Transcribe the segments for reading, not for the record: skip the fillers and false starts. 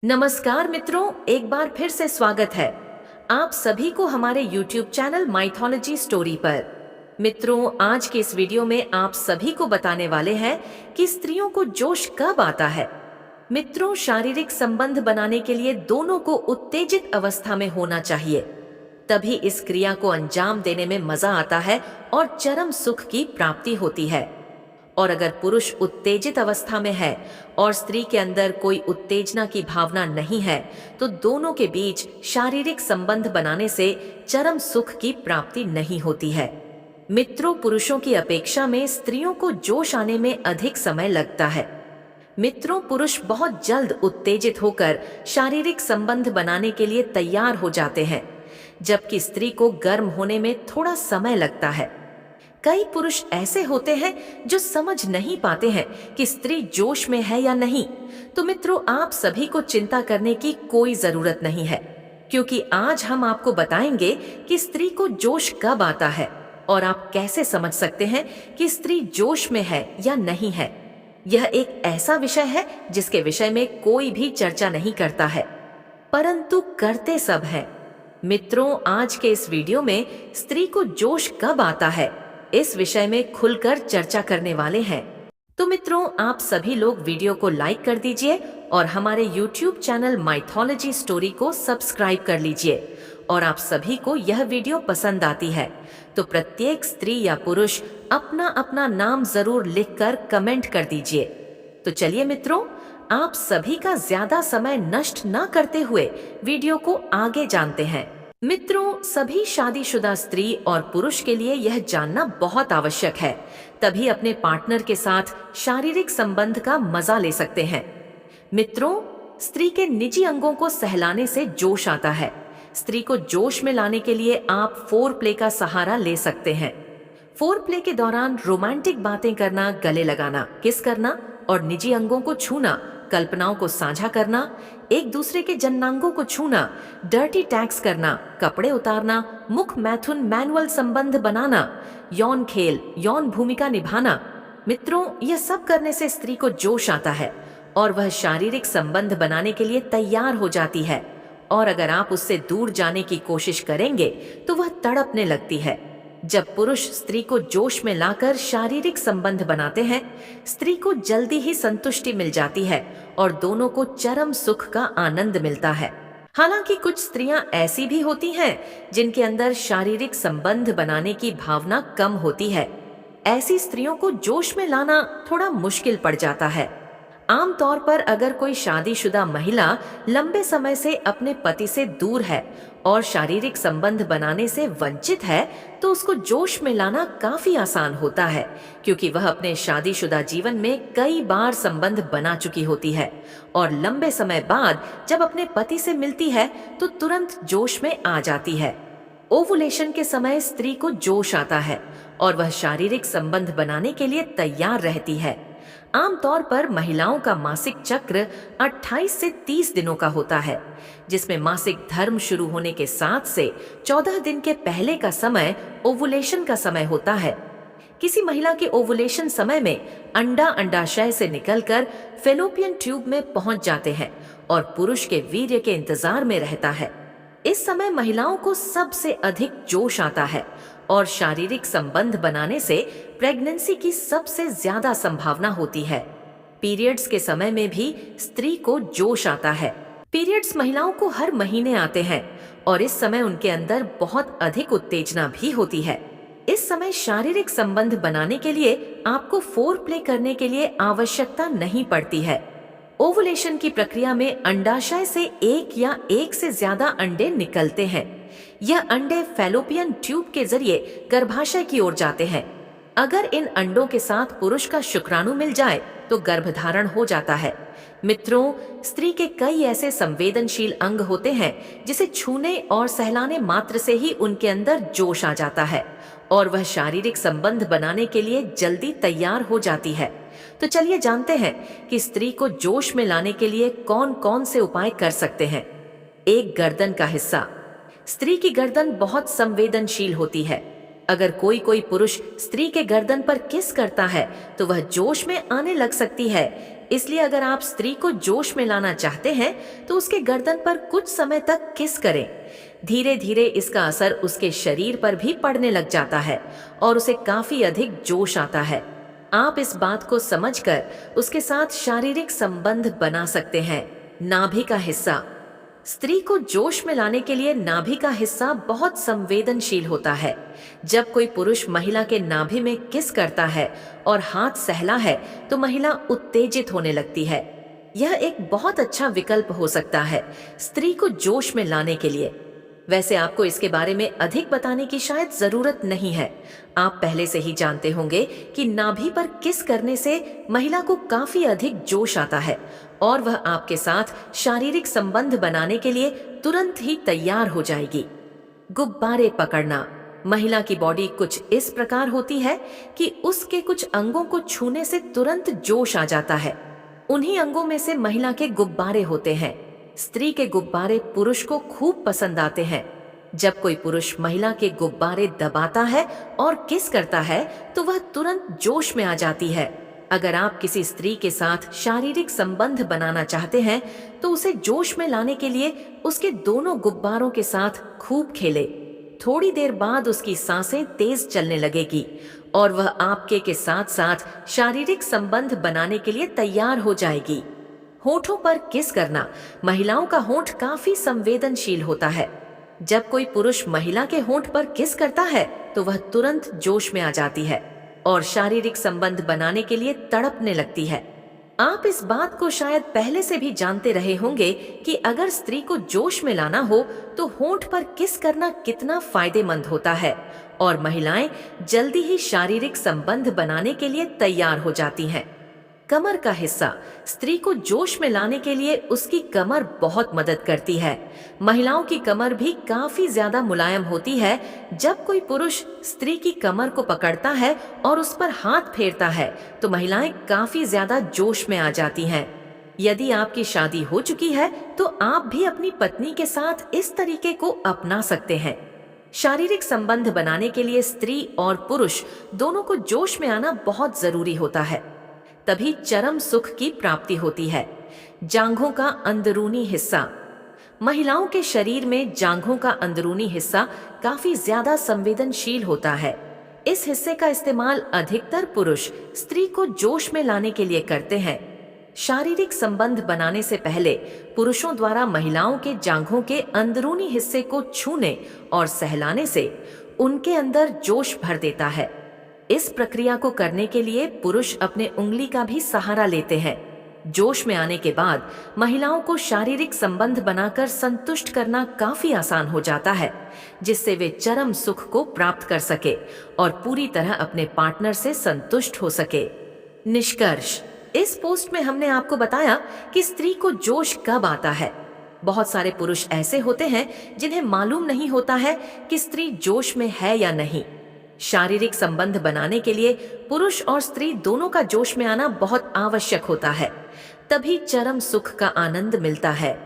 नमस्कार मित्रों, एक बार फिर से स्वागत है आप सभी को हमारे YouTube चैनल माइथोलॉजी स्टोरी पर। मित्रों, आज के इस वीडियो में आप सभी को बताने वाले हैं कि स्त्रियों को जोश कब आता है। मित्रों, शारीरिक संबंध बनाने के लिए दोनों को उत्तेजित अवस्था में होना चाहिए, तभी इस क्रिया को अंजाम देने में मजा आता है और चरम सुख की प्राप्ति होती है। और अगर पुरुष उत्तेजित अवस्था में है और स्त्री के अंदर कोई उत्तेजना की भावना नहीं है, तो दोनों के बीच शारीरिक संबंध बनाने से चरम सुख की प्राप्ति नहीं होती है। मित्रों, पुरुषों की अपेक्षा में स्त्रियों को जोश आने में अधिक समय लगता है। मित्रों, पुरुष बहुत जल्द उत्तेजित होकर शारीरिक संबंध बनाने के लिए तैयार हो जाते हैं, जबकि स्त्री को गर्म होने में थोड़ा समय लगता है। कई पुरुष ऐसे होते हैं जो समझ नहीं पाते हैं कि स्त्री जोश में है या नहीं। तो मित्रों, आप सभी को चिंता करने की कोई जरूरत नहीं है, क्योंकि आज हम आपको बताएंगे कि स्त्री को जोश कब आता है और आप कैसे समझ सकते हैं कि स्त्री जोश में है या नहीं है। यह एक ऐसा विषय है जिसके विषय में कोई भी चर्चा नहीं करता है, परंतु करते सब है। मित्रों, आज के इस वीडियो में स्त्री को जोश कब आता है, इस विषय में खुलकर चर्चा करने वाले हैं। तो मित्रों, आप सभी लोग वीडियो को लाइक कर दीजिए और हमारे YouTube चैनल माइथोलॉजी स्टोरी को सब्सक्राइब कर लीजिए। और आप सभी को यह वीडियो पसंद आती है तो प्रत्येक स्त्री या पुरुष अपना अपना नाम जरूर लिखकर कमेंट कर दीजिए। तो चलिए मित्रों, आप सभी का ज्यादा समय नष्ट न करते हुए वीडियो को आगे जानते हैं। मित्रों, सभी शादीशुदा स्त्री और पुरुष के लिए यह जानना बहुत आवश्यक है, तभी अपने पार्टनर के साथ शारीरिक संबंध का मजा ले सकते हैं। मित्रों, स्त्री के निजी अंगों को सहलाने से जोश आता है। स्त्री को जोश में लाने के लिए आप फोर प्ले का सहारा ले सकते हैं। फोर प्ले के दौरान रोमांटिक बातें करना, गले लगाना, किस करना और निजी अंगों को छूना, कल्पनाओं को साझा करना, एक दूसरे के जन्नांगों को छूना, डर्टी टैक्स करना, कपड़े उतारना, मुख मैथुन, मैनुअल संबंध बनाना, यौन खेल, यौन भूमिका निभाना। मित्रों, यह सब करने से स्त्री को जोश आता है और वह शारीरिक संबंध बनाने के लिए तैयार हो जाती है। और अगर आप उससे दूर जाने की कोशिश करेंगे तो वह तड़पने लगती है। जब पुरुष स्त्री को जोश में लाकर शारीरिक संबंध बनाते हैं, स्त्री को जल्दी ही संतुष्टि मिल जाती है और दोनों को चरम सुख का आनंद मिलता है। हालांकि कुछ स्त्रियां ऐसी भी होती हैं जिनके अंदर शारीरिक संबंध बनाने की भावना कम होती है। ऐसी स्त्रियों को जोश में लाना थोड़ा मुश्किल पड़ जाता है। आमतौर पर अगर कोई शादीशुदा महिला लंबे समय से अपने पति से दूर है और शारीरिक संबंध बनाने से वंचित है, तो उसको जोश में लाना काफी आसान होता है, क्योंकि वह अपने शादीशुदा जीवन में कई बार संबंध बना चुकी होती है और लंबे समय बाद जब अपने पति से मिलती है तो तुरंत जोश में आ जाती है। ओवुलेशन के समय स्त्री को जोश आता है और वह शारीरिक संबंध बनाने के लिए तैयार रहती है। आमतौर पर महिलाओं का मासिक चक्र 28 से 30 दिनों का होता है, जिसमें मासिक धर्म शुरू होने के 7 से 14 दिन के पहले का समय ओवुलेशन का समय होता है। किसी महिला के ओवुलेशन समय में अंडा अंडाशय से निकलकर फेलोपियन ट्यूब में पहुंच जाते हैं और पुरुष के वीर्य के इंतजार में रहता है। इस समय महिलाओं को सबसे अधिक जोश आता है और शारीरिक संबंध बनाने से प्रेगनेंसी की सबसे ज्यादा संभावना होती है। पीरियड्स के समय में भी स्त्री को जोश आता है। पीरियड्स महिलाओं को हर महीने आते हैं और इस समय उनके अंदर बहुत अधिक उत्तेजना भी होती है। इस समय शारीरिक संबंध बनाने के लिए आपको फोर प्ले करने के लिए आवश्यकता नहीं पड़ती है। ओवुलेशन की प्रक्रिया में अंडाशय से एक या एक से ज्यादा अंडे निकलते हैं। यह अंडे फैलोपियन ट्यूब के जरिए गर्भाशय की ओर जाते हैं। अगर इन अंडों के साथ पुरुष का शुक्राणु मिल जाए तो गर्भधारण हो जाता है। मित्रों, स्त्री के कई ऐसे संवेदनशील अंग होते हैं जिसे छूने और सहलाने मात्र से ही उनके अंदर जोश आ जाता है और वह शारीरिक संबंध बनाने के लिए जल्दी तैयार हो जाती है। तो चलिए जानते हैं कि स्त्री को जोश में लाने के लिए कौन कौन से उपाय कर सकते हैं। एक, गर्दन का हिस्सा। स्त्री की गर्दन बहुत संवेदनशील होती है। अगर कोई कोई पुरुष स्त्री के गर्दन पर किस करता है तो वह जोश में आने लग सकती है। इसलिए अगर आप स्त्री को जोश में लाना चाहते हैं तो उसके गर्दन पर कुछ समय तक किस करें। धीरे धीरे इसका असर उसके शरीर पर भी पड़ने लग जाता है और उसे काफी अधिक जोश आता है। आप इस बात को समझकर उसके साथ शारीरिक संबंध बना सकते हैं। नाभि का हिस्सा। स्त्री को जोश में लाने के लिए नाभि का हिस्सा बहुत संवेदनशील होता है। जब कोई पुरुष महिला के नाभि में किस करता है और हाथ सहला है तो महिला उत्तेजित होने लगती है। यह एक बहुत अच्छा विकल्प हो सकता है स्त्री को जोश में लाने के लिए। वैसे आपको इसके बारे में अधिक बताने की शायद जरूरत नहीं है। आप पहले से ही जानते होंगे कि नाभि पर किस करने से महिला को काफी अधिक जोश आता है और वह आपके साथ शारीरिक संबंध बनाने के लिए तुरंत ही तैयार हो जाएगी। गुब्बारे पकड़ना। महिला की बॉडी कुछ इस प्रकार होती है कि उसके कुछ अंगों को छूने से तुरंत जोश आ जाता है। उन्हीं अंगों में से महिला के गुब्बारे होते हैं। स्त्री के गुब्बारे पुरुष को खूब पसंद आते हैं। जब कोई पुरुष महिला के गुब्बारे दबाता है और किस करता है तो वह तुरंत जोश में आ जाती है। अगर आप किसी स्त्री के साथ शारीरिक संबंध बनाना चाहते हैं तो उसे जोश में लाने के लिए उसके दोनों गुब्बारों के साथ खूब खेले। थोड़ी देर बाद उसकी सांसें तेज चलने लगेगी और वह आपके के साथ साथ शारीरिक संबंध बनाने के लिए तैयार हो जाएगी। होठों पर किस करना। महिलाओं का होंठ काफी संवेदनशील होता है। जब कोई पुरुष महिला के होंठ पर किस करता है तो वह तुरंत जोश में आ जाती है और शारीरिक संबंध बनाने के लिए तड़पने लगती है। आप इस बात को शायद पहले से भी जानते रहे होंगे कि अगर स्त्री को जोश में लाना हो तो होंठ पर किस करना कितना फायदेमंद होता है और महिलाएं जल्दी ही शारीरिक संबंध बनाने के लिए तैयार हो जाती हैं। कमर का हिस्सा। स्त्री को जोश में लाने के लिए उसकी कमर बहुत मदद करती है। महिलाओं की कमर भी काफी ज्यादा मुलायम होती है। जब कोई पुरुष स्त्री की कमर को पकड़ता है और उस पर हाथ फेरता है तो महिलाएं काफी ज्यादा जोश में आ जाती हैं। यदि आपकी शादी हो चुकी है तो आप भी अपनी पत्नी के साथ इस तरीके को अपना सकते हैं। शारीरिक संबंध बनाने के लिए स्त्री और पुरुष दोनों को जोश में आना बहुत जरूरी होता है, तभी चरम सुख की प्राप्ति होती है। जांघों का अंदरूनी हिस्सा। महिलाओं के शरीर में जांघों का अंदरूनी हिस्सा काफी ज्यादा संवेदनशील होता है। इस हिस्से का इस्तेमाल अधिकतर पुरुष स्त्री को जोश में लाने के लिए करते हैं। शारीरिक संबंध बनाने से पहले पुरुषों द्वारा महिलाओं के जांघों के अंदरूनी हिस्से को छूने और सहलाने से उनके अंदर जोश भर देता है। इस प्रक्रिया को करने के लिए पुरुष अपने उंगली का भी सहारा लेते हैं। जोश में आने के बाद महिलाओं को शारीरिक संबंध बनाकर संतुष्ट करना काफी आसान हो जाता है, जिससे वे चरम सुख को प्राप्त कर सके और पूरी तरह अपने पार्टनर से संतुष्ट हो सके। निष्कर्ष। इस पोस्ट में हमने आपको बताया कि स्त्री को जोश कब आता है। बहुत सारे पुरुष ऐसे होते हैं जिन्हें मालूम नहीं होता है कि स्त्री जोश में है या नहीं। शारीरिक संबंध बनाने के लिए पुरुष और स्त्री दोनों का जोश में आना बहुत आवश्यक होता है, तभी चरम सुख का आनंद मिलता है।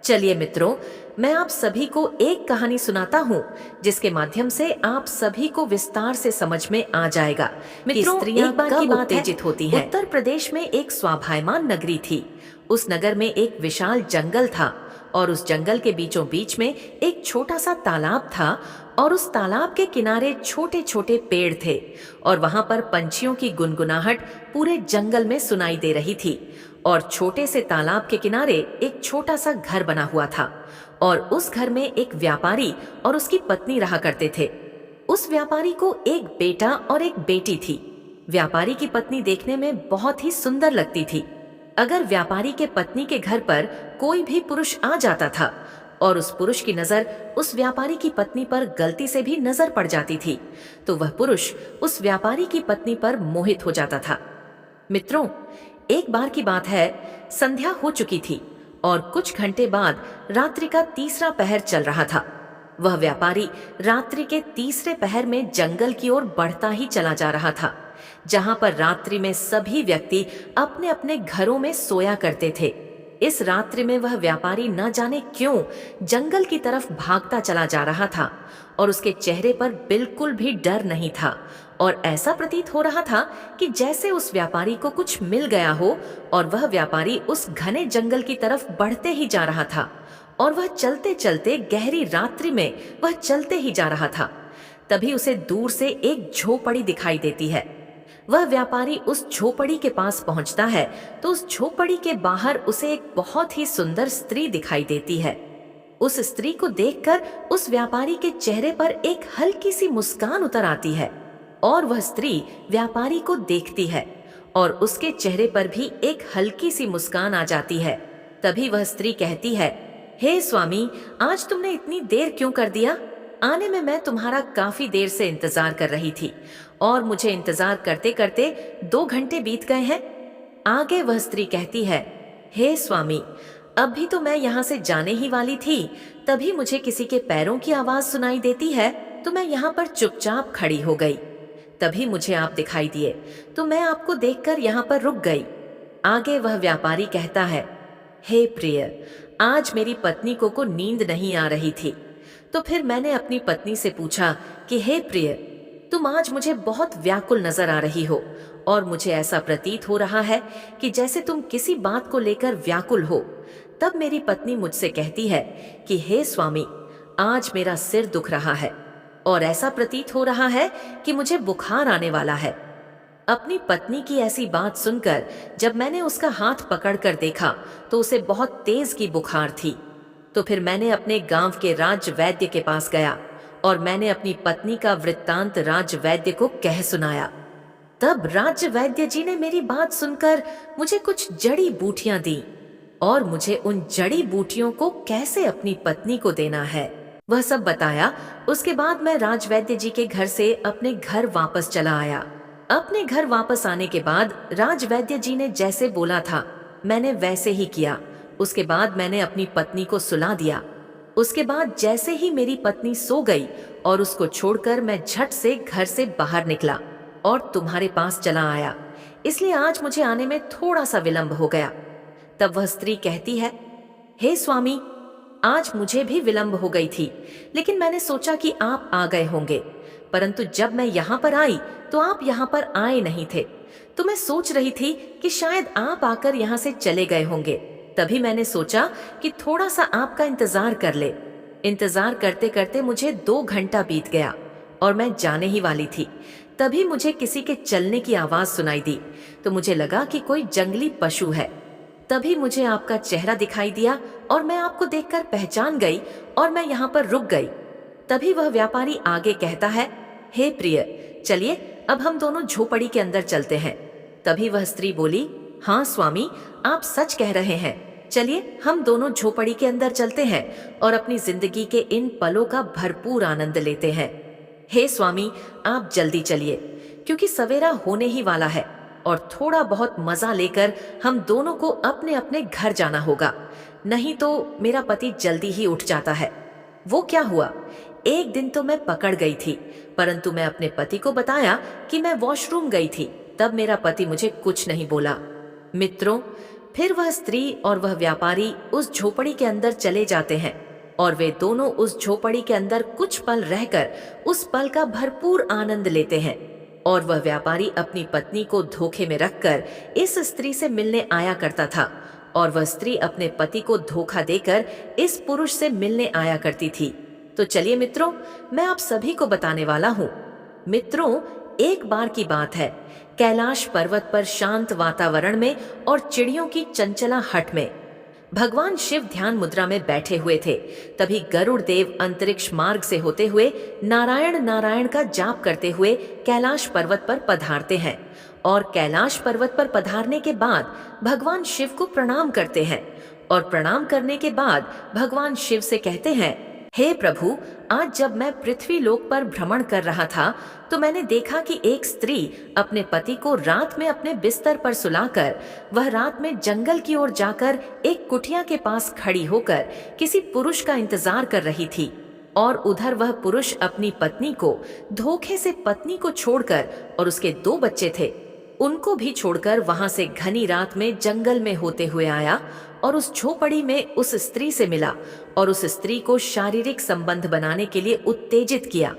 चलिए मित्रों, मैं आप सभी को एक कहानी सुनाता हूँ जिसके माध्यम से आप सभी को विस्तार से समझ में आ जाएगा कि स्त्रियां कब उत्तेजित होती हैं। उत्तर प्रदेश में एक स्वाभिमान नगरी थी। उस नगर में एक विशाल जंगल था और उस जंगल के बीचों बीच में एक छोटा सा तालाब था और उस तालाब के किनारे छोटे छोटे पेड़ थे और वहां पर पंछियों की गुनगुनाहट पूरे जंगल में सुनाई दे रही थी। और छोटे से तालाब के किनारे एक छोटा सा घर बना हुआ था और उस घर में एक व्यापारी और उसकी पत्नी रहा करते थे। उस व्यापारी को एक बेटा और एक बेटी थी। व्यापारी की पत्नी देखने में बहुत ही सुंदर लगती थी। अगर व्यापारी के पत्नी के घर पर कोई भी पुरुष आ जाता था और उस पुरुष की नजर उस व्यापारी की पत्नी पर गलती से भी नजर पड़ जाती थी तो वह पुरुष उस व्यापारी की पत्नी पर मोहित हो जाता था। मित्रों, एक बार की बात है, संध्या हो चुकी थी और कुछ घंटे बाद रात्रि का तीसरा पहर चल रहा था। वह व्यापारी रात्रि के तीसरे पहर में जंगल की ओर बढ़ता ही चला जा रहा था, जहां पर रात्रि में सभी व्यक्ति अपने अपने घरों में सोया करते थे। इस रात्रि में वह व्यापारी न जाने क्यों जंगल की तरफ भागता चला जा रहा था और उसके चेहरे पर बिल्कुल भी डर नहीं था और ऐसा प्रतीत हो रहा था कि जैसे उस व्यापारी को कुछ मिल गया हो और वह व्यापारी उस घने जंगल की तरफ बढ़ते ही जा रहा था और वह चलते चलते गहरी रात्रि में वह चलते ही जा रहा था। तभी उसे दूर से एक झोपड़ी दिखाई देती है। वह व्यापारी उस झोपड़ी के पास पहुंचता है तो उस झोपड़ी के बाहर उसे एक बहुत ही सुंदर स्त्री दिखाई देती है। उस स्त्री को देखकर उस व्यापारी के चेहरे पर एक हल्की सी मुस्कान उतर आती है और वह स्त्री व्यापारी को देखती है और उसके चेहरे पर भी एक हल्की सी मुस्कान आ जाती है। तभी वह स्त्री कहती है, हे स्वामी, आज तुमने इतनी देर क्यों कर दिया? आने में मैं तुम्हारा काफी देर से इंतजार कर रही थी और मुझे इंतजार करते करते 2 घंटे बीत गए हैं। आगे वह स्त्री कहती है, हे स्वामी, अभी तो मैं यहाँ से जाने ही वाली थी, तभी मुझे किसी के पैरों की आवाज सुनाई देती है तो मैं यहाँ पर चुपचाप खड़ी हो गई। तभी मुझे आप दिखाई दिए तो मैं आपको देखकर यहाँ पर रुक गई। आगे वह व्यापारी कहता है, हे प्रिय, आज मेरी पत्नी को नींद नहीं आ रही थी, तो फिर मैंने अपनी पत्नी से पूछा कि हे प्रिय, तुम आज मुझे बहुत व्याकुल नजर आ रही हो और मुझे ऐसा प्रतीत हो रहा है कि जैसे तुम किसी बात को लेकर व्याकुल हो। तब मेरी पत्नी मुझसे कहती है कि हे स्वामी, आज मेरा सिर दुख रहा है और ऐसा प्रतीत हो रहा है कि मुझे बुखार आने वाला है। अपनी पत्नी की ऐसी बात सुनकर जब मैंने उसका हाथ पकड़कर देखा तो उसे बहुत तेज की बुखार थी। तो फिर मैंने अपने गांव के राज वैद्य के पास गया और मैंने अपनी पत्नी का वृत्तांत राज वैद्य को कह सुनाया। तब राज वैद्य जी ने मेरी बात सुनकर मुझे कुछ जड़ी बूटियां दी और मुझे उन जड़ी बूटियों को कैसे अपनी पत्नी को देना है वह सब बताया। उसके बाद मैं राज वैद्य जी के घर से अपने घर वापस चला आया। अपने घर वापस आने के बाद राज वैद्य जी ने जैसे बोला था मैंने वैसे ही किया। उसके बाद मैंने अपनी पत्नी को सुला दिया। उसके बाद जैसे ही मेरी पत्नी सो गई और उसको छोड़कर मैं झट से घर से बाहर निकला और तुम्हारे पास चला आया, इसलिए आज मुझे आने में थोड़ा सा विलंब हो गया। तब वह स्त्री कहती है, हे स्वामी, आज मुझे भी विलंब हो गई थी, लेकिन मैंने सोचा कि आप आ गए होंगे, परंतु जब मैं यहाँ पर आई तो आप यहाँ पर आए नहीं थे। तो मैं सोच रही थी कि शायद आप आकर यहाँ से चले गए होंगे। तभी मैंने सोचा कि थोड़ा सा आपका इंतजार कर ले। इंतजार करते करते मुझे 2 घंटा बीत गया और मैं जाने ही वाली थी। तभी मुझे किसी के चलने की आवाज सुनाई दी तो मुझे लगा कि कोई जंगली पशु है। तभी मुझे आपका चेहरा दिखाई दिया और मैं आपको देखकर पहचान गई और मैं यहाँ पर रुक गई। तभी वह व्यापारी आगे कहता है, हे प्रिय, चलिए अब हम दोनों झोपड़ी के अंदर चलते हैं। तभी वह स्त्री बोली, हाँ स्वामी, आप सच कह रहे हैं, चलिए हम दोनों झोपड़ी के अंदर चलते हैं और अपनी जिंदगी के इन पलों का भरपूर आनंद लेते हैं। हे स्वामी, आप जल्दी चलिए, क्योंकि सवेरा होने ही वाला है और थोड़ा बहुत मजा लेकर हम दोनों को अपने अपने घर जाना होगा, नहीं तो मेरा पति जल्दी ही उठ जाता है। वो क्या हुआ, एक दिन तो मैं पकड़ गई थी, परंतु मैं अपने पति को बताया कि मैं वॉशरूम गई थी, तब मेरा पति मुझे कुछ नहीं बोला। मित्रों, फिर वह स्त्री और वह व्यापारी उस झोपड़ी के अंदर चले जाते हैं और वे दोनों उस झोपड़ी के अंदर कुछ पल रहकर उस पल का भरपूर आनंद लेते हैं। और वह व्यापारी अपनी पत्नी को धोखे में रखकर इस स्त्री से मिलने आया करता था और वह स्त्री अपने पति को धोखा देकर इस पुरुष से मिलने आया करती थी। तो चलिए मित्रों, मैं आप सभी को बताने वाला हूँ। मित्रों, एक बार की बात है, कैलाश पर्वत पर शांत वातावरण में और चिड़ियों की चंचलाहट में भगवान शिव ध्यान मुद्रा में बैठे हुए थे। तभी गरुड़ देव अंतरिक्ष मार्ग से होते हुए नारायण नारायण का जाप करते हुए कैलाश पर्वत पर पधारते हैं और कैलाश पर्वत पर पधारने के बाद भगवान शिव को प्रणाम करते हैं और प्रणाम करने के बाद भगवान शिव से कहते हैं, हे प्रभु, आज जब मैं पृथ्वी लोक पर भ्रमण कर रहा था तो मैंने देखा कि एक स्त्री अपने पति को रात में अपने बिस्तर पर सुलाकर वह रात में जंगल की ओर जाकर एक कुटिया के पास खड़ी होकर किसी पुरुष का इंतजार कर रही थी और उधर वह पुरुष अपनी पत्नी को धोखे से पत्नी को छोड़कर और उसके 2 बच्चे थे उनको भी छोड़कर वहां से घनी रात में जंगल में होते हुए आया और उस झोपड़ी में उस स्त्री से मिला और उस स्त्री को शारीरिक संबंध बनाने के लिए उत्तेजित किया।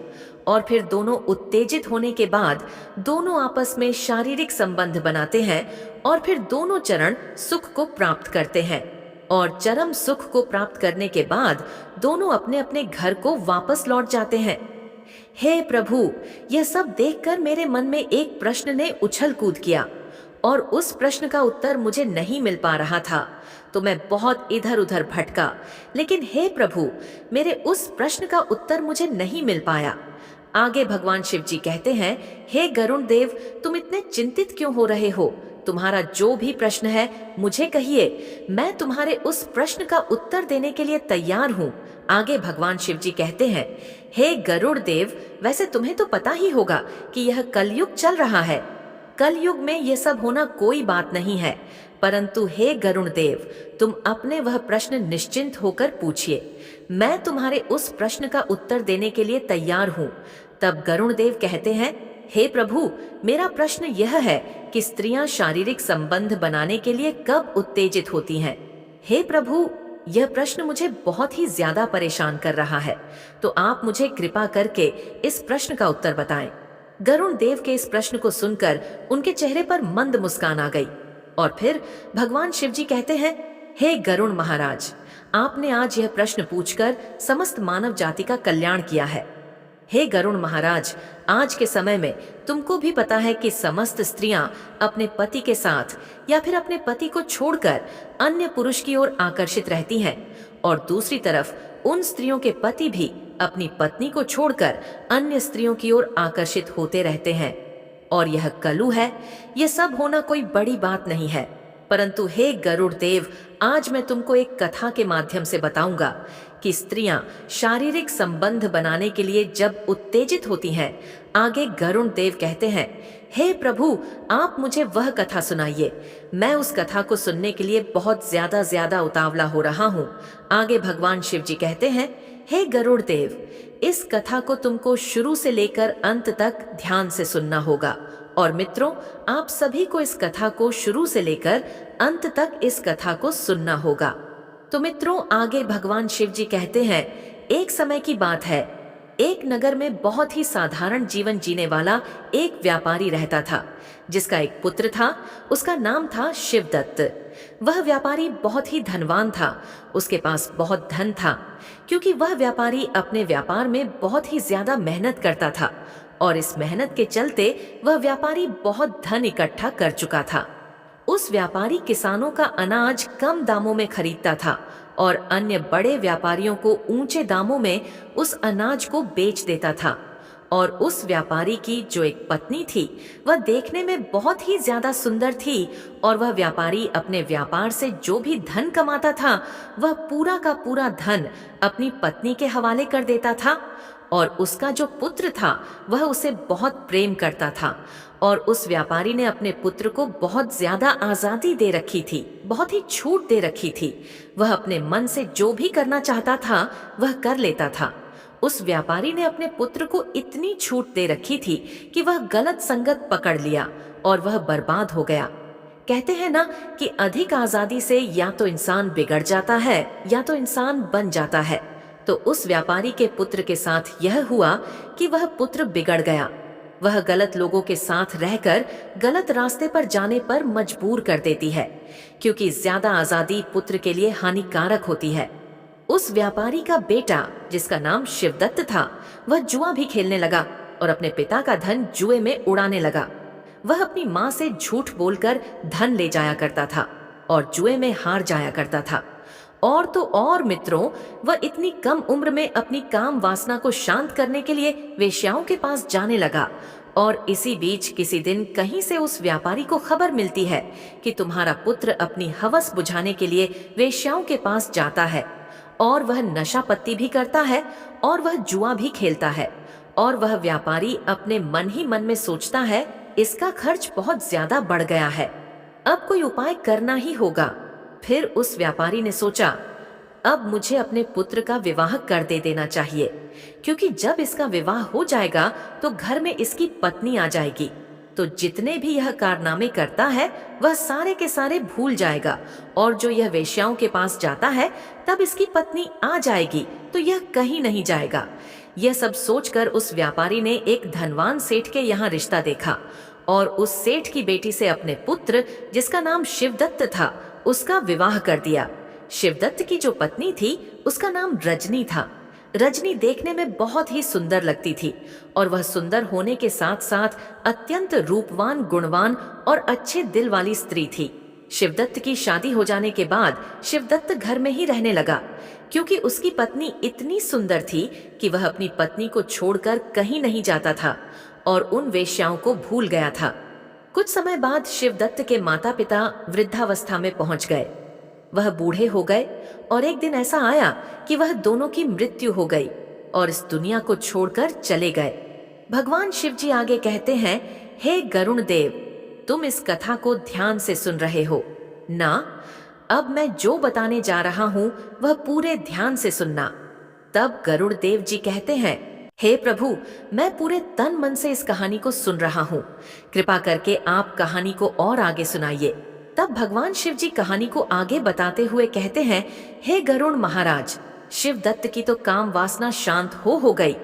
और फिर दोनों उत्तेजित होने के बाद दोनों आपस में शारीरिक संबंध बनाते हैं और फिर दोनों चरण सुख को प्राप्त करते हैं। और चरम सुख को प्राप्त करने के बाद दोनों अपने अपने घर को वापस लौट जाते हैं। हे प्रभु, यह सब देखकर मेरे मन में एक प्रश्न ने उछल कूद किया और उस प्रश्न का उत्तर मुझे नहीं मिल पा रहा था, तो मैं बहुत इधर उधर भटका। लेकिन हे प्रभु, मेरे उस प्रश्न का उत्तर मुझे नहीं मिल पाया। आगे भगवान शिव जी कहते हैं, हे गरुण देव, तुम इतने चिंतित क्यों हो रहे हो? तुम्हारा जो भी प्रश्न है मुझे कहिए, मैं तुम्हारे उस प्रश्न का उत्तर देने के लिए तैयार हूँ। आगे भगवान शिव जी कहते हैं, हे गरुड़ देव, वैसे तुम्हें तो पता ही होगा कि यह कलयुग चल रहा है। कलयुग में यह सब होना कोई बात नहीं है, परंतु हे गरुण देव, तुम अपने वह प्रश्न निश्चिंत होकर पूछिए। मैं तुम्हारे उस प्रश्न का उत्तर देने के लिए तैयार हूँ। तब गरुण देव कहते हैं, हे प्रभु, मेरा प्रश्न यह है कि स्त्रियां शारीरिक संबंध बनाने के लिए कब उत्तेजित होती हैं? हे प्रभु, यह प्रश्न मुझे बहुत ही ज्यादा परेशान कर रहा है, तो आप मुझे कृपा करके इस प्रश्न का उत्तर बताएं। गरुण देव के इस प्रश्न को सुनकर उनके चेहरे पर मंद मुस्कान आ गई और फिर भगवान शिव जी कहते हैं, हे गरुण महाराज, आपने आज यह प्रश्न पूछकर समस्त मानव जाति का कल्याण किया है। हे गरुण महाराज, आज के समय में तुमको भी पता है कि समस्त स्त्रियां अपने पति के साथ या फिर अपने पति को छोड़कर अन्य पुरुष की ओर आकर्षित रहती हैं, और दूसरी तरफ उन स्त्रियों के पति भी अपनी पत्नी को छोड़कर अन्य स्त्रियों की ओर आकर्षित होते रहते हैं। और यह कलु है। यह सब होना कोई बड़ी बात नहीं है, परंतु हे गरुड़ देव, आज मैं तुमको एक कथा के माध्यम से बताऊंगा कि स्त्रियां शारीरिक संबंध बनाने के लिए जब उत्तेजित होती हैं। आगे गरुड़ देव कहते हैं, हे प्रभु, आप मुझे वह कथा सुनाइए। मैं उस कथा को सुनने के लिए बहुत ज्यादा उतावला हो रहा हूँ। आगे भगवान शिव जी कहते हैं, हे गरुड़ देव, इस कथा को तुमको शुरू से लेकर अंत तक ध्यान से सुनना होगा। और मित्रों, आप सभी को इस कथा को शुरू से लेकर अंत तक इस कथा को सुनना होगा। तो मित्रों, आगे भगवान शिव जी कहते हैं, एक समय की बात है, एक नगर में बहुत ही साधारण जीवन जीने वाला एक व्यापारी रहता था, जिसका एक पुत्र था। उसका नाम था शिवदत्त। वह व्यापारी बहुत ही धनवान था। उसके पास बहुत धन था, क्योंकि वह व्यापारी अपने व्यापार में बहुत ही ज्यादा मेहनत करता था, और इस मेहनत के चलते वह व्यापारी बहुत धन इकट्ठा कर चुका था। उस व्यापारी किसानों का अनाज कम दामों में खरीदता था और अन्य बड़े व्यापारियों को ऊंचे दामों में उस अनाज को बेच देता था। और उस व्यापारी की जो एक पत्नी थी, वह देखने में बहुत ही ज्यादा सुंदर थी, और वह व्यापारी अपने व्यापार से जो भी धन कमाता था, वह पूरा का पूरा धन अपनी पत्नी के हवाले कर देता था। और उसका जो पुत्र था, वह उसे बहुत प्रेम करता था, और उस व्यापारी ने अपने पुत्र को बहुत ज्यादा आजादी दे रखी थी, बहुत ही छूट दे रखी थी। वह अपने मन से जो भी करना चाहता था वह कर लेता था। उस व्यापारी ने अपने पुत्र को इतनी छूट दे रखी थी कि वह गलत संगत पकड़ लिया और वह बर्बाद हो गया। कहते हैं ना कि अधिक आजादी से या तो इंसान बिगड़ जाता है या तो इंसान बन जाता है। तो उस व्यापारी के पुत्र के साथ यह हुआ कि वह पुत्र बिगड़ गया। वह गलत लोगों के साथ रहकर गलत रास्ते पर जाने पर मजबूर कर देती है, क्योंकि ज्यादा आजादी पुत्र के लिए हानिकारक होती है। उस व्यापारी का बेटा, जिसका नाम शिवदत्त था, वह जुआ भी खेलने लगा और अपने पिता का धन जुए में उड़ाने लगा। वह अपनी माँ से झूठ बोलकर धन ले जाया करता था और जुए में हार जाया करता था। और तो और मित्रों, वह इतनी कम उम्र में अपनी काम वासना को शांत करने के लिए वेश्याओं के पास जाने लगा। और इसी बीच किसी दिन कहीं से उस व्यापारी को खबर मिलती है कि तुम्हारा पुत्र अपनी हवस बुझाने के लिए वेश्याओं के पास जाता है, और वह नशा पत्ती भी करता है और वह जुआ भी खेलता है। और वह व्यापारी अपने मन ही मन में सोचता है, इसका खर्च बहुत ज्यादा बढ़ गया है, अब कोई उपाय करना ही होगा। फिर उस व्यापारी ने सोचा, अब मुझे अपने पुत्र का विवाह कर देना चाहिए, क्योंकि जब इसका विवाह हो जाएगा तो घर में इसकी पत्नी आ जाएगी। तो जितने भी यह कारनामे करता है वह सारे के सारे भूल जाएगा, और जो यह वेश्याओं के पास जाता है तब इसकी पत्नी आ जाएगी तो यह कहीं नहीं जाएगा। यह सब सोचकर उस व्यापारी ने एक धनवान सेठ के यहाँ रिश्ता देखा और उस सेठ की बेटी से अपने पुत्र, जिसका नाम शिवदत्त था, उसका विवाह कर दिया। शिवदत्त की जो पत्नी थी उसका नाम रजनी था। रजनी देखने में बहुत ही सुंदर लगती थी और वह सुंदर होने के साथ साथ अत्यंत रूपवान, गुणवान और अच्छे दिल वाली स्त्री थी। शिवदत्त की शादी हो जाने के बाद शिवदत्त घर में ही रहने लगा, क्योंकि उसकी पत्नी इतनी सुंदर थी कि वह अपनी पत्नी को छोड़कर कहीं नहीं जाता था और उन वेश्याओं को भूल गया था। कुछ समय बाद शिवदत्त के माता पिता वृद्धावस्था में पहुंच गए। वह बूढ़े हो गए और एक दिन ऐसा आया कि वह दोनों की मृत्यु हो गई और इस दुनिया को छोड़कर चले गए। भगवान शिव जी आगे कहते हैं, हे गरुण देव, तुम इस कथा को ध्यान से सुन रहे हो ना? अब मैं जो बताने जा रहा हूँ वह पूरे ध्यान से सुनना। तब गरुड़ देव जी कहते हैं, हे प्रभु, मैं पूरे तन मन से इस कहानी को सुन रहा हूँ, कृपा करके आप कहानी को और आगे सुनाइए। तब भगवान शिव जी कहानी को आगे बताते हुए कहते हैं, हे गरुड़ महाराज, शिवदत्त की तो काम वासना शांत हो गई,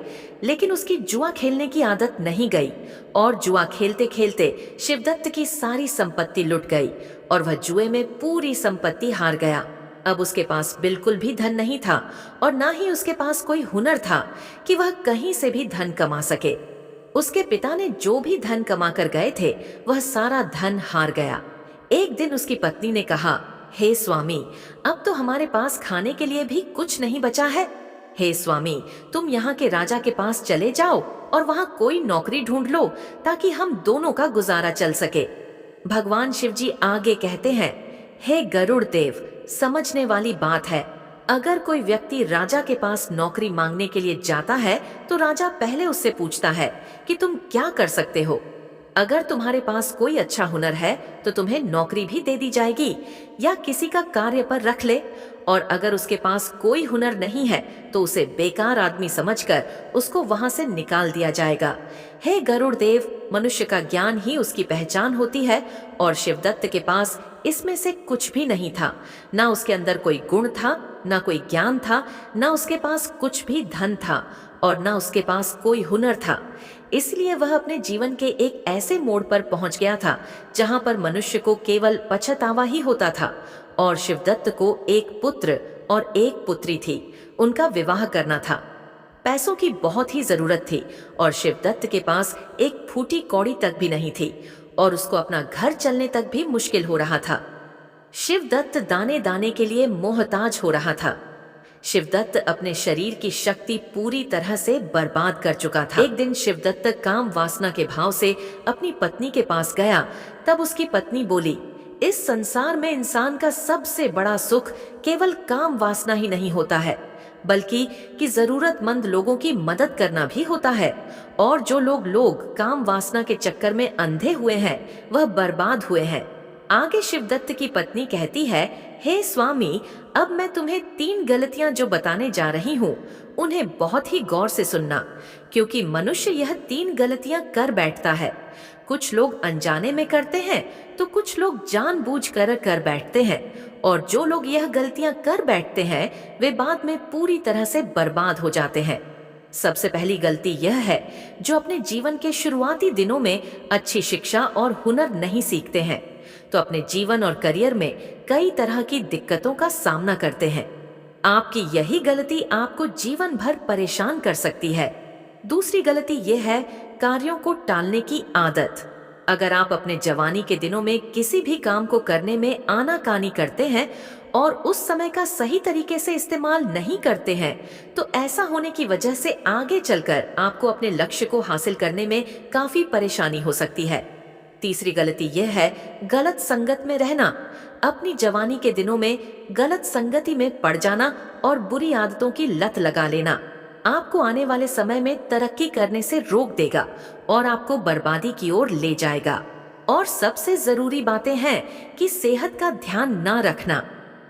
लेकिन उसकी जुआ खेलने की आदत नहीं गई और जुआ खेलते खेलते शिवदत्त की सारी संपत्ति लुट गई और वह जुए में पूरी संपत्ति हार गया। अब उसके पास बिल्कुल भी धन नहीं था और ना ही उसके पास कोई हुनर था कि वह कहीं से भी धन कमा सके। उसके पिता ने जो भी धन कमा कर गए थे वह सारा धन हार गया। एक दिन उसकी पत्नी ने कहा, हे स्वामी, अब तो हमारे पास खाने के लिए भी कुछ नहीं बचा है। हे स्वामी, तुम यहाँ के राजा के पास चले जाओ और वहाँ कोई नौकरी ढूंढ लो ताकि हम दोनों का गुजारा चल सके। भगवान शिव जी आगे कहते हैं, हे गरुड़ देव, समझने वाली बात है, अगर कोई व्यक्ति राजा के पास नौकरी मांगने के लिए जाता है तो राजा पहले उससे पूछता है कि तुम क्या कर सकते हो। अगर तुम्हारे पास कोई अच्छा हुनर है तो तुम्हें नौकरी भी दे दी जाएगी या किसी का कार्य पर रख ले, और अगर उसके पास कोई हुनर नहीं है तो उसे बेकार आदमी समझकर उसको वहां से निकाल दिया जाएगा। हे गरुड़ देव, मनुष्य का ज्ञान ही उसकी पहचान होती है और शिवदत्त के पास इसमें से कुछ भी नहीं था। ना उसके अंदर कोई गुण था, ना कोई ज्ञान था, ना उसके पास कुछ भी धन था और ना उसके पास कोई हुनर था। इसलिए वह अपने जीवन के एक ऐसे मोड़ पर पहुंच गया था जहां पर मनुष्य को केवल पछतावा ही होता था। और शिवदत्त को एक पुत्र और एक पुत्री थी, उनका विवाह करना था। पैसों की बहुत ही जरूरत थी और शिवदत्त के पास एक फूटी कौड़ी तक भी नहीं थी और उसको अपना घर चलने तक भी मुश्किल हो रहा था। शिवदत्त दाने दाने के लिए मोहताज हो रहा था। शिवदत्त अपने शरीर की शक्ति पूरी तरह से बर्बाद कर चुका था। एक दिन शिवदत्त काम वासना के भाव से अपनी पत्नी के पास गया। तब उसकी पत्नी बोली, इस संसार में इंसान का सबसे बड़ा सुख केवल काम वासना ही नहीं होता है, बल्कि कि जरूरतमंद लोगों की मदद करना भी होता है। और जो लोग काम वासना के चक्कर में अंधे हुए हैं वह बर्बाद हुए हैं। आगे शिवदत्त की पत्नी कहती है, हे स्वामी, अब मैं तुम्हें 3 गलतियां जो बताने जा रही हूँ उन्हें बहुत ही गौर से सुनना, क्योंकि मनुष्य यह 3 गलतियां कर बैठता है। कुछ लोग अनजाने में करते हैं तो कुछ लोग जानबूझकर कर बैठते हैं, और जो लोग यह गलतियां कर बैठते हैं वे बाद में पूरी तरह से बर्बाद हो जाते हैं। सबसे पहली गलती यह है, जो अपने जीवन के शुरुआती दिनों में अच्छी शिक्षा और हुनर नहीं सीखते हैं तो अपने जीवन और करियर में कई तरह की दिक्कतों का सामना करते हैं। आपकी यही गलती आपको जीवन भर परेशान कर सकती है। दूसरी गलती यह है, कार्यों को टालने की आदत। अगर आप अपने जवानी के दिनों में किसी भी काम को करने में आनाकानी करते हैं और उस समय का सही तरीके से इस्तेमाल नहीं करते हैं तो ऐसा होने की वजह से आगे चलकर आपको अपने लक्ष्य को हासिल करने में काफी परेशानी हो सकती है। तीसरी गलती यह है, गलत संगत में रहना। अपनी जवानी के दिनों में गलत संगति में पड़ जाना और बुरी आदतों की लत लगा लेना आपको आने वाले समय में तरक्की करने से रोक देगा और आपको बर्बादी की ओर ले जाएगा। और सबसे जरूरी बातें हैं कि सेहत का ध्यान न रखना।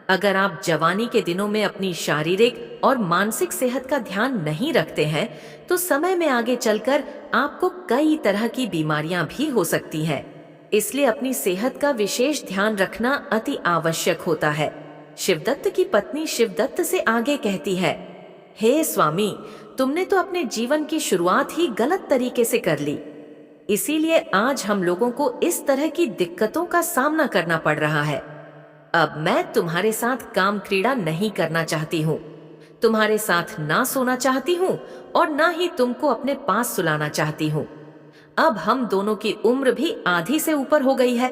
अगर आप जवानी के दिनों में अपनी शारीरिक और मानसिक सेहत का ध्यान नहीं रखते हैं, तो समय में आगे चलकर आपको कई तरह की बीमारियां भी हो सकती हैं। इसलिए अपनी सेहत का विशेष ध्यान रखना अति आवश्यक होता है। शिवदत्त की पत्नी शिवदत्त से आगे कहती है, हे स्वामी, तुमने तो अपने जीवन की शुरुआत ही गलत तरीके से कर ली। इसीलिए आज हम लोगों को इस तरह की दिक्कतों का सामना करना पड़ रहा है। अब मैं तुम्हारे साथ काम क्रीड़ा नहीं करना चाहती हूँ, तुम्हारे साथ ना सोना चाहती हूँ और ना ही तुमको अपने पास सुलाना चाहती हूँ। अब हम दोनों की उम्र भी आधी से ऊपर हो गई है।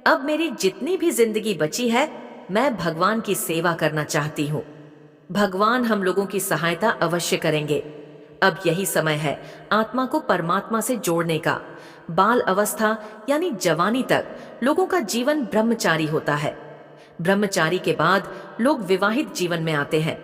अब मेरी जितनी भी जिंदगी बची है, मैं भगवान की सेवा करना चाहती हूँ। भगवान हम लोगों की सहायता अवश्य करेंगे। अब यही समय है आत्मा को परमात्मा से जोड़ने का। बाल अवस्था यानी जवानी तक लोगों का जीवन ब्रह्मचारी होता है। ब्रह्मचारी के बाद लोग विवाहित जीवन में आते हैं।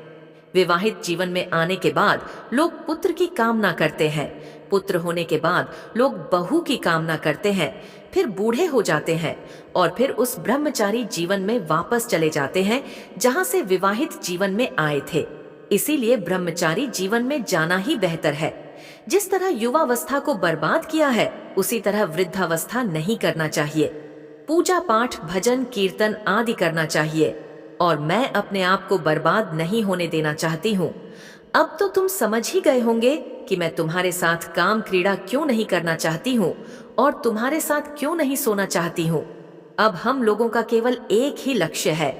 विवाहित जीवन में आने के बाद लोग पुत्र की कामना करते हैं। पुत्र होने के बाद लोग बहू की कामना करते हैं। फिर बूढ़े हो जाते हैं और फिर उस ब्रह्मचारी जीवन में वापस चले जाते हैं जहां से विवाहित जीवन में आए थे। इसीलिए ब्रह्मचारी जीवन में जाना ही बेहतर है। जिस तरह युवावस्था को बर्बाद किया है, उसी तरह वृद्धावस्था नहीं करना चाहिए। पूजा पाठ, भजन, कीर्तन आदि करना चाहिए। और मैं अपने आप को बर्बाद नहीं होने देना चाहती हूँ। अब तो तुम समझ ही गए होंगे कि मैं तुम्हारे साथ काम क्रीड़ा क्यों नहीं करना चाहती हूँ और तुम्हारे साथ क्यों नहीं सोना चाहती हूँ। अब हम लोगों का केवल एक ही लक्ष्य है,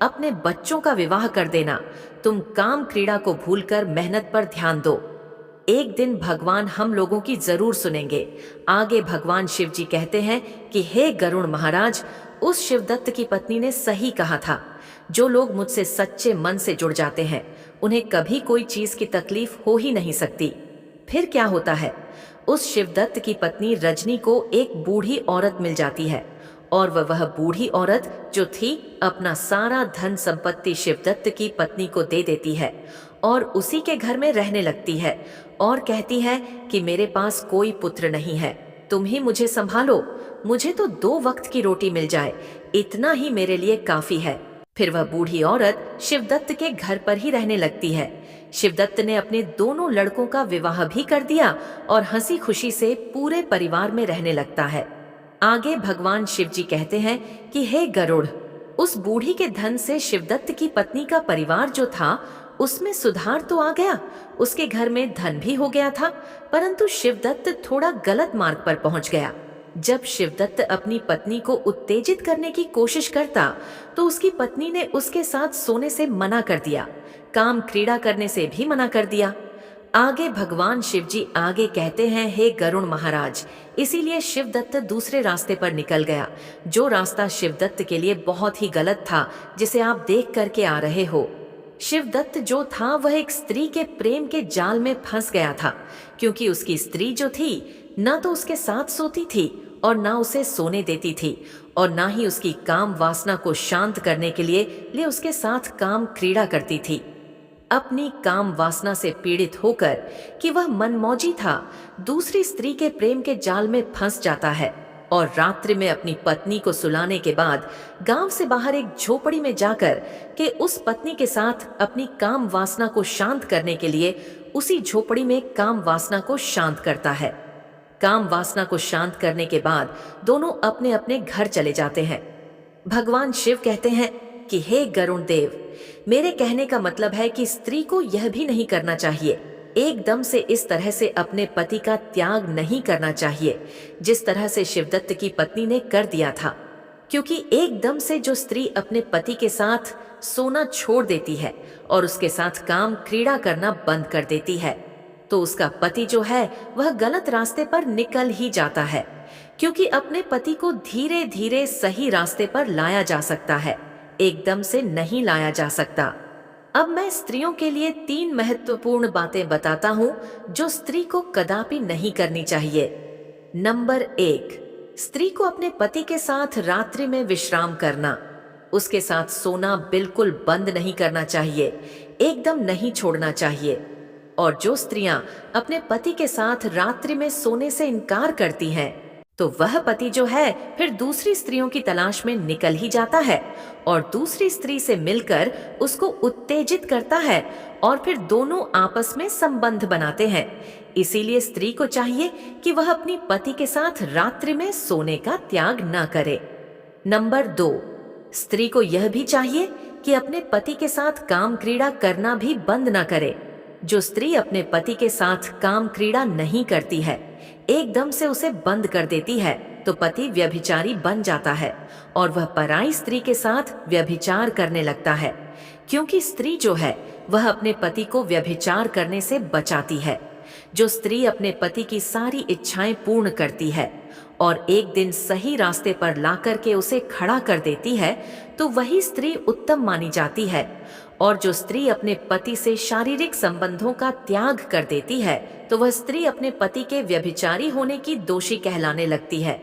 अपने बच्चों का विवाह कर देना। तुम काम क्रीड़ा को भूलकर मेहनत पर ध्यान दो। एक दिन भगवान हम लोगों की जरूर सुनेंगे। आगे भगवान शिव जी कहते हैं कि हे गरुड़ महाराज, उस शिवदत्त की पत्नी ने सही कहा था। जो लोग मुझसे सच्चे मन से जुड़ जाते हैं, उन्हें कभी कोई चीज की तकलीफ हो ही नहीं सकती। फिर क्या होता है, उस शिवदत्त की पत्नी रजनी को एक बूढ़ी औरत मिल जाती है और वह बूढ़ी औरत जो थी अपना सारा धन संपत्ति शिवदत्त की पत्नी को दे देती है और उसी के घर में रहने लगती है और कहती है कि मेरे पास कोई पुत्र नहीं है, तुम ही मुझे संभालो। मुझे तो 2 वक्त की रोटी मिल जाए, इतना ही मेरे लिए काफी है। फिर वह बूढ़ी औरत शिवदत्त के घर पर ही रहने लगती है। शिवदत्त ने अपने दोनों लड़कों का विवाह भी कर दिया और हंसी खुशी से पूरे परिवार में रहने लगता है। आगे भगवान शिव जी कहते हैं कि हे गरुड़, उस बूढ़ी के धन से शिवदत्त की पत्नी का परिवार जो था उसमें सुधार तो आ गया, उसके घर में धन भी हो गया था, परंतु शिवदत्त थोड़ा गलत मार्ग पर पहुंच गया। जब शिवदत्त अपनी पत्नी को उत्तेजित करने की कोशिश करता तो उसकी पत्नी ने उसके साथ सोने से मना कर दिया, काम क्रीड़ा करने से भी मना कर दिया। आगे भगवान शिव जी आगे कहते हैं, हे गरुड़ महाराज, इसीलिए शिवदत्त दूसरे रास्ते पर निकल गया, जो रास्ता शिवदत्त के लिए बहुत ही गलत था, जिसे आप देख करके आ रहे हो। शिवदत्त जो था वह एक स्त्री के प्रेम के जाल में फंस गया था, क्योंकि उसकी स्त्री जो थी ना तो उसके साथ सोती थी और ना उसे सोने देती थी और ना ही उसकी काम वासना को शांत करने के लिए उसके साथ काम क्रीड़ा करती थी। अपनी काम वासना से पीड़ित होकर कि वह मनमौजी था, दूसरी स्त्री के प्रेम के जाल में फंस जाता है और रात्रि में अपनी पत्नी को सुलाने के बाद गांव से बाहर एक झोपड़ी में जाकर के उस पत्नी के साथ अपनी काम वासना को शांत करने के लिए उसी झोपड़ी में काम वासना को शांत करता है। काम वासना को शांत करने के बाद दोनों अपने अपने घर चले जाते हैं। भगवान शिव कहते हैं कि हे गरुड़ देव, मेरे कहने का मतलब है कि स्त्री को यह भी नहीं करना चाहिए, एकदम से इस तरह से अपने पति का त्याग नहीं करना चाहिए जिस तरह से शिवदत्त की पत्नी ने कर दिया था, क्योंकि एकदम से जो स्त्री अपने पति के साथ सोना छोड़ देती है और उसके साथ काम क्रीड़ा करना बंद कर देती है तो उसका पति जो है वह गलत रास्ते पर निकल ही जाता है, क्योंकि अपने पति को धीरे धीरे सही रास्ते पर लाया जा सकता है, एकदम से नहीं लाया जा सकता। अब मैं स्त्रियों के लिए 3 महत्वपूर्ण बातें बताता हूँ जो स्त्री को कदापि नहीं करनी चाहिए। नंबर 1, स्त्री को अपने पति के साथ रात्रि में विश्राम करना, उसके साथ सोना बिल्कुल बंद नहीं करना चाहिए, एकदम नहीं छोड़ना चाहिए। और जो स्त्रियां अपने पति के साथ रात्रि में सोने से इनकार करती हैं, तो वह पति जो है फिर दूसरी स्त्रियों की तलाश में निकल ही जाता है और दूसरी स्त्री से मिलकर उसको उत्तेजित करता है और फिर दोनों आपस में संबंध बनाते हैं। इसीलिए स्त्री को चाहिए कि वह अपनी पति के साथ रात्रि में सोने का त्याग न करे। नंबर 2, स्त्री को यह भी चाहिए कि अपने पति के साथ काम क्रीड़ा करना भी बंद न करे। जो स्त्री अपने पति के साथ काम क्रीड़ा नहीं करती है, एकदम से उसे बंद कर देती है, तो पति व्यभिचारी बन जाता है और वह पराई स्त्री के साथ व्यभिचार करने लगता है, क्योंकि स्त्री जो है वह अपने पति को व्यभिचार करने से बचाती है। जो स्त्री अपने पति की सारी इच्छाएं पूर्ण करती है और एक दिन सही रास्ते पर ला करके उसे खड़ा कर देती है, तो वही स्त्री उत्तम मानी जाती है। और जो स्त्री अपने पति से शारीरिक संबंधों का त्याग कर देती है, तो वह स्त्री अपने पति के व्यभिचारी होने की दोषी कहलाने लगती है।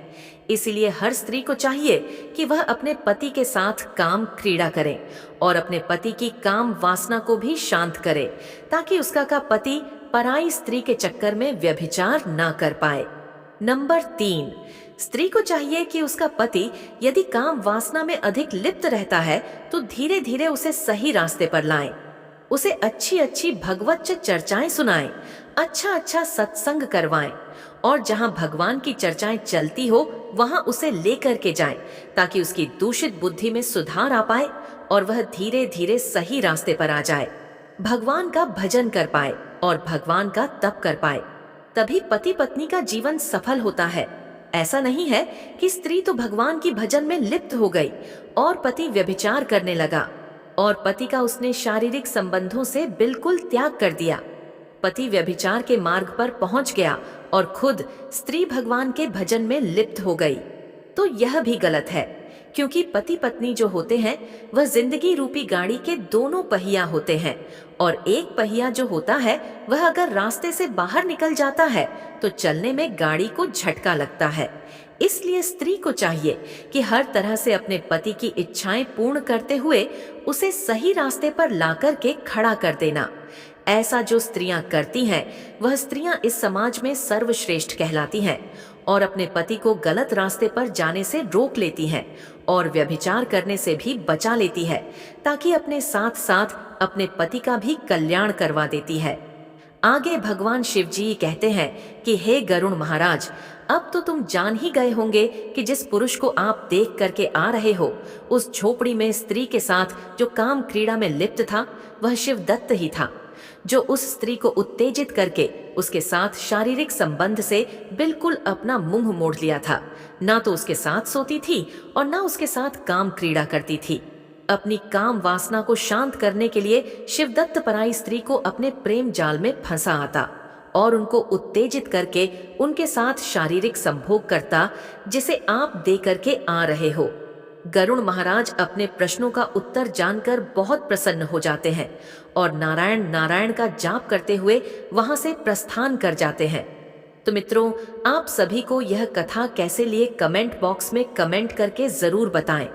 इसलिए हर स्त्री को चाहिए कि वह अपने पति के साथ काम क्रीड़ा करे और अपने पति की काम वासना को भी शांत करे, ताकि उसका का पति पराई स्त्री के चक्कर में व्यभिचार ना कर पाए। नंबर 3, स्त्री को चाहिए कि उसका पति यदि काम वासना में अधिक लिप्त रहता है तो धीरे धीरे उसे सही रास्ते पर लाएं, उसे अच्छी अच्छी भगवत चर्चाएं सुनाएं, अच्छा अच्छा सत्संग करवाएं और जहां भगवान की चर्चाएं चलती हो वहां उसे लेकर के जाएं, ताकि उसकी दूषित बुद्धि में सुधार आ पाए और वह धीरे धीरे सही रास्ते पर आ जाए, भगवान का भजन कर पाए और भगवान का तप कर पाए। तभी पति पत्नी का जीवन सफल होता है। ऐसा नहीं है कि स्त्री तो भगवान की भजन में लिप्त हो गई और पति व्यभिचार करने लगा और पति का उसने शारीरिक संबंधों से बिल्कुल त्याग कर दिया। पति व्यभिचार के मार्ग पर पहुंच गया और खुद स्त्री भगवान के भजन में लिप्त हो गई, तो यह भी गलत है, क्योंकि पति पत्नी जो होते हैं वह जिंदगी रूपी गाड़ी के दोनों पहिया होते हैं और एक पहिया जो होता है वह अगर रास्ते से बाहर निकल जाता है तो चलने में गाड़ी को झटका लगता है। इसलिए स्त्री को चाहिए कि हर तरह से अपने पति की इच्छाएं पूर्ण करते हुए उसे सही रास्ते पर लाकर के खड़ा कर देना। ऐसा जो स्त्रियां करती हैं वह स्त्रियां इस समाज में सर्वश्रेष्ठ कहलाती हैं और अपने पति को गलत रास्ते पर जाने से रोक लेती हैं और व्यभिचार करने से भी बचा लेती है, ताकि अपने साथ साथ अपने पति का भी कल्याण करवा देती है। आगे भगवान शिव जी कहते हैं कि हे गरुण महाराज, अब तो तुम जान ही गए होंगे कि जिस पुरुष को आप देख करके आ रहे हो उस झोपड़ी में स्त्री के साथ जो काम क्रीड़ा में लिप्त था वह शिवदत्त ही था, जो उस स्त्री को उत्तेजित करके उसके साथ शारीरिक संबंध से बिल्कुल अपना मुंह मोड़ लिया था। ना तो उसके साथ सोती थी और ना उसके साथ काम क्रीड़ा करती थी। अपनी काम वासना को शांत करने के लिए शिवदत्त पराई स्त्री को अपने प्रेम जाल में फंसा आता और उनको उत्तेजित करके उनके साथ शारीरिक संभोग करता, जिसे आप दे करके आ रहे हो। गरुण महाराज अपने प्रश्नों का उत्तर जानकर बहुत प्रसन्न हो जाते हैं और नारायण नारायण का जाप करते हुए वहां से प्रस्थान कर जाते हैं। तो मित्रों, आप सभी को यह कथा कैसे लिए कमेंट बॉक्स में कमेंट करके जरूर बताएं।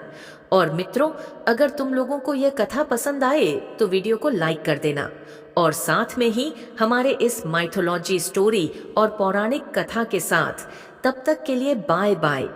और मित्रों, अगर तुम लोगों को यह कथा पसंद आए तो वीडियो को लाइक कर देना और साथ में ही हमारे इस माइथोलॉजी स्टोरी और पौराणिक कथा के साथ तब तक के लिए बाय बाय।